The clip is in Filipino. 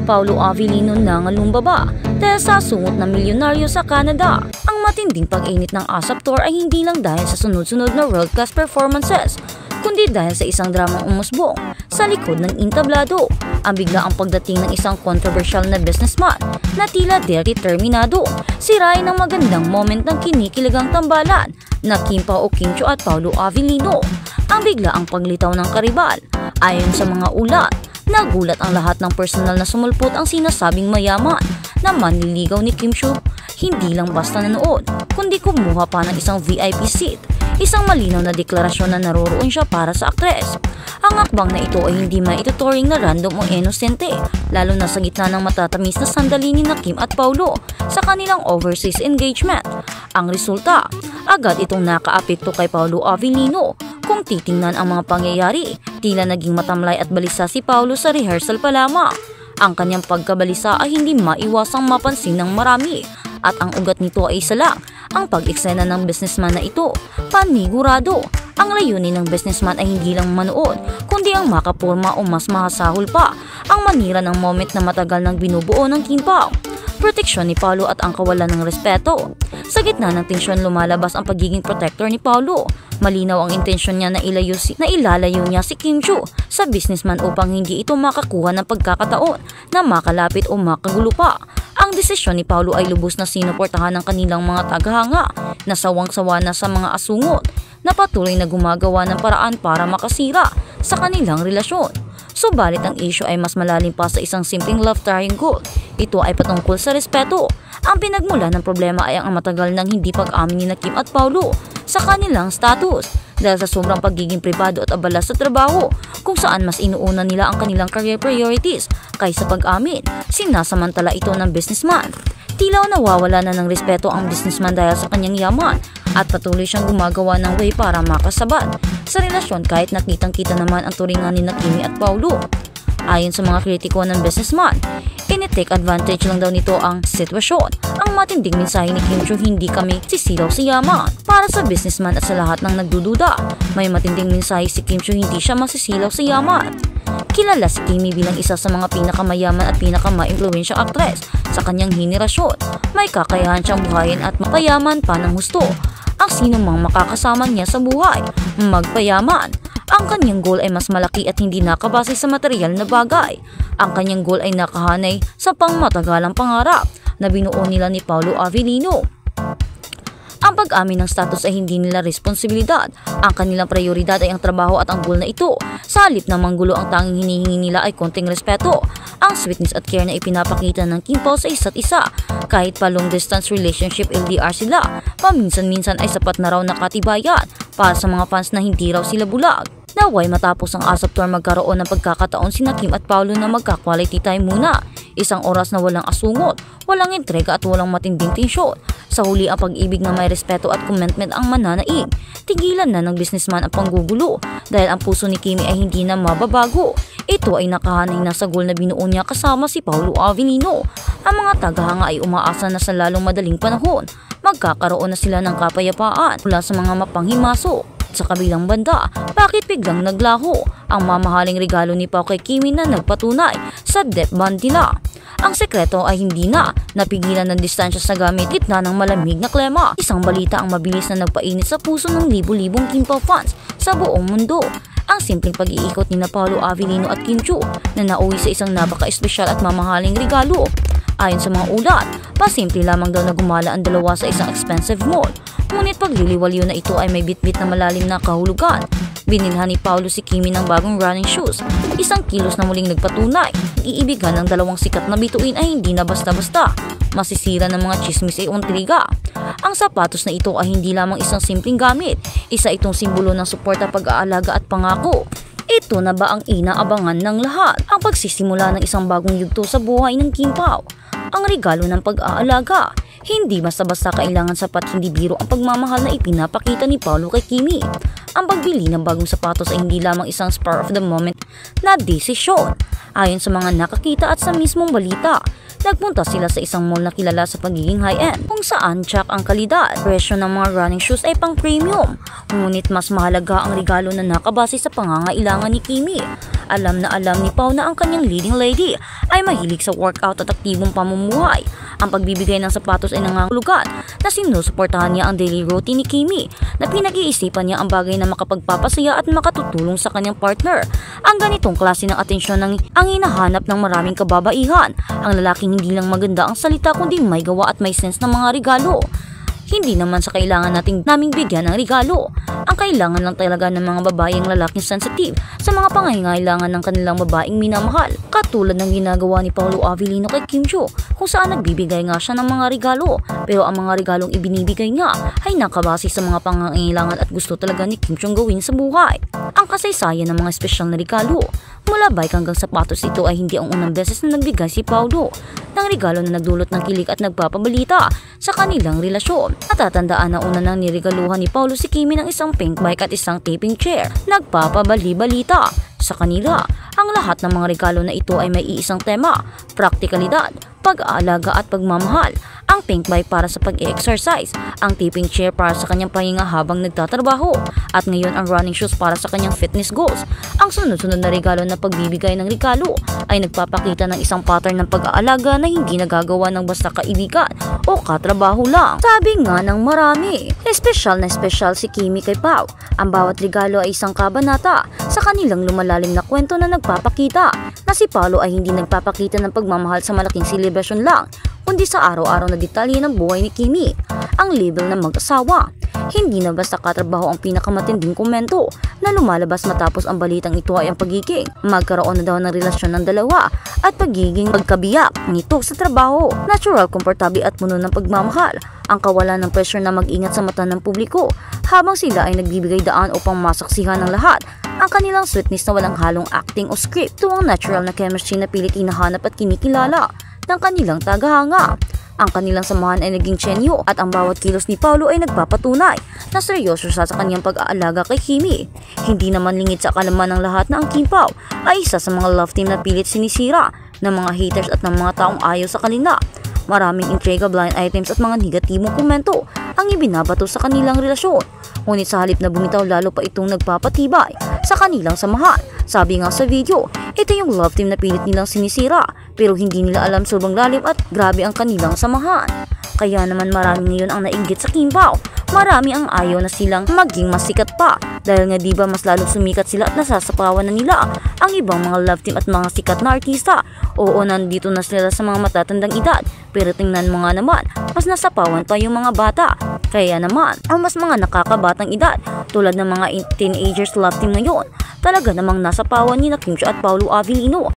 Paolo Avellino nangalumbaba dahil sa sungot na milyonaryo sa Canada. Ang matinding pag-init ng ASAP Tour ay hindi lang dahil sa sunod-sunod na world-class performances, kundi dahil sa isang dramang umusbong sa likod ng entablado. Ang biglaang pagdating ng isang controversial na businessman na tila determinado sirain ang magandang moment ng kinikilagang tambalan na Kim Pao o Kim Chiu at Paolo Avellino. Ang biglaang paglitaw ng karibal. Ayon sa mga ulat, nagulat ang lahat ng personal na sumulpot ang sinasabing mayaman na manliligaw ni Kim Chiu. Hindi lang basta nanood, kundi kumuha pa ng isang VIP seat. Isang malinaw na deklarasyon na naroroon siya para sa aktres. Ang akbang na ito ay hindi maituturing na random o inosente, lalo na sa gitna ng matatamis na sandali ni Kim at Paolo sa kanilang overseas engagement. Ang resulta, agad itong nakaapekto kay Paolo Avellino. Kung titingnan ang mga pangyayari, tila naging matamlay at balisa si Paolo sa rehearsal pa lamang. Ang kanyang pagkabalisa ay hindi maiwasang mapansin ng marami. At ang ugat nito ay isa lang, ang pag-eksena ng businessman na ito. Panigurado, ang layunin ng businessman ay hindi lang manood, kundi ang makapurma o mas mahasahol pa, ang manira ng moment na matagal nang binubuo ng Kim Pao. Proteksyon ni Paolo at ang kawalan ng respeto. Sa gitna ng tensyon lumalabas ang pagiging protector ni Paolo. Malinaw ang intensyon niya na ilalayo niya si Kim Chiu sa businessman upang hindi ito makakuha ng pagkakataon na makalapit o makagulo pa. Ang desisyon ni Paolo ay lubos na sinuportahan ng kanilang mga tagahanga na sawang-sawa na sa mga asungot na patuloy na gumagawa ng paraan para makasira sa kanilang relasyon. Subalit ang issue ay mas malalim pa sa isang simpleng love triangle. Ito ay patungkol sa respeto. Ang pinagmula ng problema ay ang matagal nang hindi pag-amin ni Kim at Paolo sa kanilang status dahil sa sobrang pagiging pribado at abala sa trabaho kung saan mas inuuna nila ang kanilang career priorities kaysa pag-amin. Sinasamantala ito ng businessman. Tila nawawala na ng respeto ang businessman dahil sa kanyang yaman at patuloy siyang gumagawa ng way para makasabat sa relasyon kahit nakitang-kita naman ang turingan ni Kimi at Paolo. Ayon sa mga kritiko ng businessman, ini-take advantage lang daw nito ang sitwasyon. Ang matinding mensahe ni Kim Chiu, hindi kami sisilaw sa yaman. Para sa businessman at sa lahat ng nagdududa, may matinding mensahe si Kim Chiu, hindi siya masisilaw sa yaman. Kilala si Kimi bilang isa sa mga pinakamayaman at pinakama-impluwensyang aktres sa kanyang henerasyon. May kakayahan siyang buhayin at mapayaman pa ng husto ang sino mang makakasama niya sa buhay. Magpayaman. Ang kanyang goal ay mas malaki at hindi nakabase sa material na bagay. Ang kanyang goal ay nakahanay sa pangmatagalang pangarap na binuo nila ni Paolo Avellino. Ang pag-amin ng status ay hindi nila responsibilidad. Ang kanilang prioridad ay ang trabaho at ang goal na ito. Sa halip na manggulo, ang tanging hinihingi nila ay konting respeto. Ang sweetness at care na ipinapakita ng Kim Pao sa isa't isa. Kahit pa long distance relationship LDR sila, paminsan-minsan ay sapat na raw na katibayan para sa mga fans na hindi raw sila bulag. Naway matapos ang ASAP Tour magkaroon ng pagkakataon sina Kim at Paolo na magka-quality time muna. Isang oras na walang asungot, walang entrega at walang matinding tensyon. Sa huli, ang pag-ibig na may respeto at commitment ang mananaig. Tigilan na ng businessman ang panggugulo dahil ang puso ni Kimi ay hindi na mababago. Ito ay nakahanay na sa goal na binuo niya kasama si Paolo Avellino. Ang mga tagahanga ay umaasa na sa lalong madaling panahon magkakaroon na sila ng kapayapaan mula sa mga mapanghimasok. Sa kabilang banda, bakit biglang naglaho ang mamahaling regalo ni Pao kay Kimi na nagpatunay sa death bond nila? Ang sekreto ay hindi na napigilan ng distansya sa gamit gitna ng malamig na klima. Isang balita ang mabilis na nagpainit sa puso ng libu-libong Kim Pao fans sa buong mundo. Ang simpleng pag-iikot ni Paolo Avellino at Kim Chiu na nauwi sa isang napaka-espesyal at mamahaling regalo. Ayon sa mga ulat, pasimple lamang daw na gumala ang dalawa sa isang expensive mall. Ngunit pagliliwalyo na ito ay may bitbit na malalim na kahulugan. Binilhan ni Paolo si Kimi ng bagong running shoes. Isang kilos na muling nagpatunay. Iibigan ng dalawang sikat na bituin ay hindi na basta-basta masisira ng mga chismis ay intriga. Ang sapatos na ito ay hindi lamang isang simpleng gamit. Isa itong simbolo ng suporta, pag-aalaga at pangako. Ito na ba ang inaabangan ng lahat? Ang pagsisimula ng isang bagong yugto sa buhay ng Kim Pao. Ang regalo ng pag-aalaga. Hindi basta-basta kailangan sapat, hindi biro ang pagmamahal na ipinapakita ni Paolo kay Kimi. Ang pagbili ng bagong sapatos ay hindi lamang isang spur of the moment na desisyon. Ayon sa mga nakakita at sa mismong balita, Nagpunta sila sa isang mall na kilala sa pagiging high-end kung saan tsak ang kalidad. Presyo ng mga running shoes ay pang premium, ngunit mas mahalaga ang regalo na nakabase sa pangangailangan ni Kimi. Alam ni Pao na ang kanyang leading lady ay mahilig sa workout at aktibong pamumuhay. Ang pagbibigay ng sapatos ay nangangulugan na sinusuportahan niya ang daily routine ni Kimi, na pinag-iisipan niya ang bagay na makapagpapasaya at makatutulong sa kanyang partner. Ang ganitong klase ng atensyon ang hinahanap ng maraming kababaihan. Ang lalaking hindi lang maganda ang salita kundi may gawa at may sense ng mga regalo. Hindi naman sa kailangan naming bigyan ng regalo. Ang kailangan lang talaga ng mga babaeng lalaking sensitive sa mga pangangailangan ng kanilang babaeng minamahal. Katulad ng ginagawa ni Paolo Avellino kay Kim Chiu, kung saan nagbibigay nga siya ng mga regalo. Pero ang mga regalong ibinibigay niya ay nakabase sa mga pangangailangan at gusto talaga ni Kim Chiu gawin sa buhay. Ang kasaysayan ng mga espesyal na regalo mula bike hanggang sapatos, ito ay hindi ang unang beses na nagbigay si Paolo ng regalo na nagdulot ng kilig at nagpapabalita sa kanilang relasyon. Natatandaan na una nang niregaluhan ni Paolo si Kimi ng isang pink bike at isang taping chair. Nagpapabali-balita sa kanila. Ang lahat ng mga regalo na ito ay may iisang tema: praktikalidad, pag-aalaga at pagmamahal. Ang pink bike para sa pag-e-exercise, ang taping chair para sa kanyang pahinga habang nagtatrabaho, at ngayon ang running shoes para sa kanyang fitness goals. Ang sunod-sunod na regalo na pagbibigay ng regalo ay nagpapakita ng isang pattern ng pag-aalaga na hindi nagagawa ng basta kaibigan o katrabaho lang. Sabi nga ng marami, espesyal na espesyal si Kimi kay Pao. Ang bawat regalo ay isang kabanata sa kanilang lumalalim na kwento na nagpapakita na si Paolo ay hindi nagpapakita ng pagmamahal sa malaking selebrasyon lang, kundi sa araw-araw na detalye ng buhay ni Kimi. Ang label ng mag-asawa, hindi na basta katrabaho ang pinakamatinding komento na lumalabas matapos ang balitang ito ay ang pagiging magkaroon na daw ng relasyon ng dalawa at pagiging magkabiyak nito sa trabaho. Natural, komportable at puno ng pagmamahal. Ang kawalan ng pressure na mag-ingat sa mata ng publiko habang sila ay nagbibigay daan upang masaksihan ng lahat ang kanilang sweetness na walang halong acting o script. Ito ang natural na chemistry na pilit hinahanap at kinikilala ng kanilang tagahanga. Ang kanilang samahan ay naging tsenyo at ang bawat kilos ni Paolo ay nagpapatunay na seryoso siya sa kanyang pag-aalaga kay Kimi. Hindi naman lingid sa kalaman ng lahat na ang Kim Pao ay isa sa mga love team na pilit sinisira ng mga haters at ng mga taong ayaw sa kanila. Maraming intriga, blind items at mga negatibong komento ang ibinabato sa kanilang relasyon. Ngunit sa halip na bumitaw, lalo pa itong nagpapatibay sa kanilang samahan. Sabi nga sa video, ito yung love team na pilit nilang sinisira pero hindi nila alam sobrang lalim at grabe ang kanilang samahan. Kaya naman marami ngayon ang nainggit sa Kim Pao. Marami ang ayaw na silang maging mas sikat pa dahil nga diba mas lalong sumikat sila at nasasapawan na nila ang ibang mga love team at mga sikat na artista. Oo, nandito na sila sa mga matatandang edad pero tingnan mo nga naman, mas nasapawan pa yung mga bata. Kaya naman, ang mas mga nakakabatang edad tulad ng mga teenagers love team ngayon, talaga namang nasapawan ni na Kim Chiu at Paolo Avellino.